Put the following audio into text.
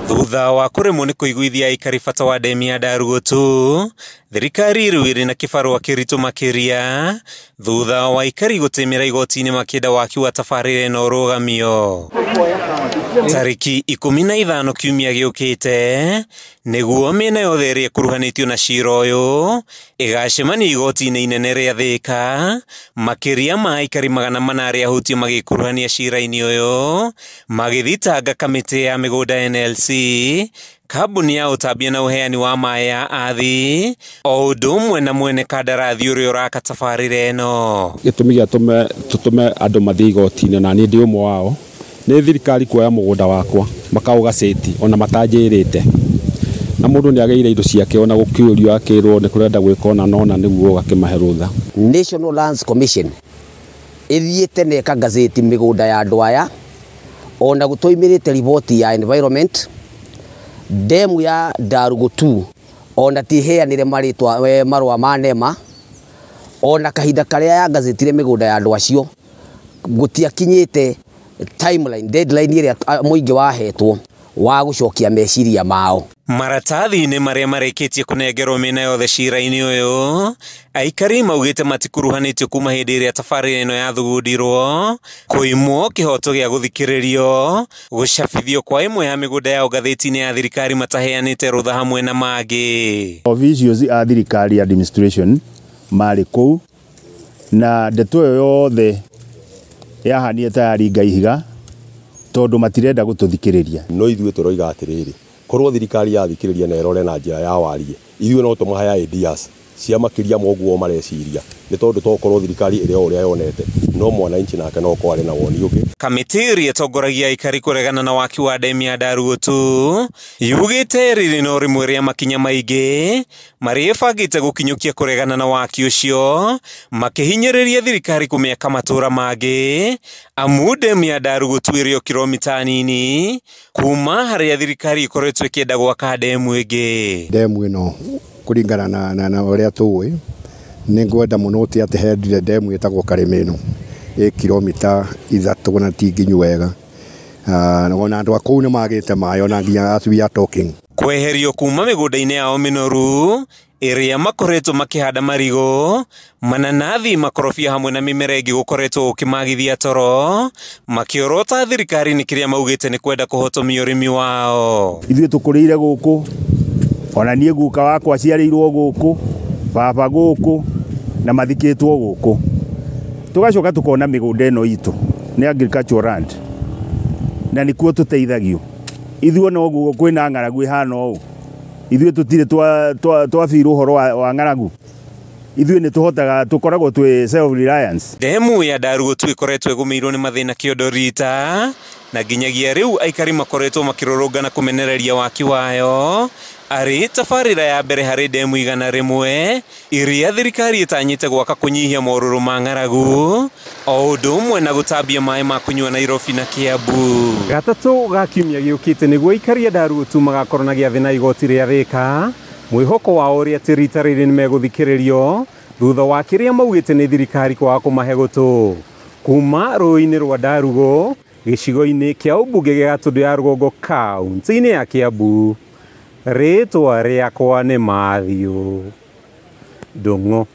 Thutha wa kuremwo ni kuiguithia aikari bata wa demi ya Ndarugutu, thirikari riu iri na kibarua kiritu makiria thutha wa aikari gutemera igoti-ini makenda waki wa tabarĩra ĩno ũrũgamio. Tariki 15 kiumia giukite niguo mĩena yothe ĩrĩa ĩkuruhanĩtio na cira ũyũ ĩgacemania igoti-inĩ inene rĩa Thika, makiria ma aikari 400 arĩa ahutio magĩkuruhania cira-inĩ ũyũ magĩthitanga kamĩtĩ ya mĩgũnda NLC, kambuni ya ũtambia na ũheani wa maĩ ya Athi, o ũndũ ũmwe na mwene kandarathi ũrĩa ũraka tabarĩra ĩno. Gĩtũmi gĩa tũtũme andũ mathiĩ igoti-inĩ na niĩ ndĩ ũmwe wao nĩ thirikari kuoya mũgũnda wakwa makaũgacĩti ona matanjĩrĩte, na mũndũ nĩ agĩire indo ciake ona gũkĩũrio akĩrwo nĩ kũrenda gwĩka ona nona nĩguo gakĩmahe rũtha. National Lands Commission ithiĩte na ĩkangacĩti mĩgũnda ya andũ aya ona gũtoimĩrĩte riboti ya environment. Demu ya Ndarugutu ona tiheanire marũa ma NEMA, ona kahinda karĩa yangacĩtire mĩgũnda ya andũ acio gũtiakinyĩte timeline deadline ĩrĩa mũingĩ wahetwo wa gũcokia meciria mao. Maratathi-inĩ marĩa marĩkĩtie kũnengerwo mĩena yothe cira-inĩ ũyũ, aikari maugĩte matikuruhanĩtio kuma hĩndĩ ĩrĩa tabarĩra ĩno yathugundirwo, kũimwo kĩhoto gĩa gũthikĩrĩrio, gũcabithio kwa ĩmwe ya mĩgũnda yao ngathĩti-inĩ ya thirikari mataheanĩte rũtha hamwe na mangĩ. Officials a thirikari administration marĩ kũu na ndeto ĩyo yothe yahanie tayari ngaihiga tondũ matirenda gũtũthikĩrĩria. No ithuĩ tũroiga atĩrĩrĩ, korwo thirikari yathikĩrĩria na ĩrore na njĩra ya warie, ithuĩ no tũmahaya ideas cia makĩria moguo mareciria, nĩ tondũ tokorwo thirikari ĩrĩa ũrĩa yonete no mwananchi nake no kware na woni ũngĩ. Kamĩtĩ ĩrĩa ĩtongoragia aikari kũregana na waki wa demi ya Ndarugutu yugĩte rĩrĩ no rĩmwe rĩa makinya maingĩ marĩa ĩbangĩte gũkinyũkia kũregana na waki ũcio, makĩhinyĩrĩria thirikari kũmĩaka matũra mangĩ, amu demi ya Ndarugutu ĩrĩ o kilomita nini kuma harĩa thirikari ĩkoretwo ĩkĩenda gwaka demu ĩngĩ. Demu ĩno kũringana na ũrĩa tũĩ nĩ ngwenda mũno atĩ hendire demu ĩtagwo Karĩmĩnũ kilomita 3 na ti nginyu wega, ona andũ a kũu nĩ magĩte maĩ ona nginya as we are talking. Kweherio kuma mĩgũnda-inĩ yao mĩnoru ĩrĩa makoretwo makĩhanda marigũ, mananathi, makorobia hamwe na mĩmera ĩngĩ gũkoretwo gũkĩmagithia toro, makĩorota thirikari nĩ kĩrĩa maugĩte nĩ kwenda kũhotomia ũrĩmi wao. Ithuĩ tũkũrĩire gũkũ, ona niĩ guka wakwa ciarĩirwo gũkũ, baba gũkũ na mathikĩtwo gũkũ, tugacoka tukona mĩgũnda ĩno itũ nĩ agricultural land na nĩkuo tũteithagio. Ithuĩ no guo kwĩna ng'aragu ihana ũũ, ithuĩ tũtirĩ twabirwo ũhoro wa ng'aragu, ithuĩ nĩ tũhotaga tũkoragwo twĩ self reliance. Demu ya Ndarugutu ĩkoretwo ĩgũmĩirwo nĩ mathĩna kĩondo rita, na nginyagia rĩu aikari makoretwo makĩrũrũngana kũmenereria waki wayo arĩ tabarĩra ya mbere harĩ demu 100 iria thirikari ĩtanyĩte gwaka kũnyihia morũrũ ma ng'aragu, o ũndũ ũmwe na gũtambia maĩ ma kũnyua Nairobi na Kiambu. Gatatũ ga kiumia gĩũkĩte nĩguo aikari a Ndarugutu magakorwo na gĩathĩ na igoti rĩa Thika, mwĩhoko wao ũrĩ atĩ rita rĩrĩ nĩ megũthikĩrĩrio thutha wa kĩrĩa maugĩte nĩ thirikari kwaga kũmahe gũtũ. Kuma rũĩ-inĩ rwa Ndarugu gĩcigo-inĩ kĩa ũmbunge gĩa Gatũndũ ya rũgongo kaunti-inĩ ya Kiambu, rĩtwa rĩakwa nĩ Matthew Ndung'u.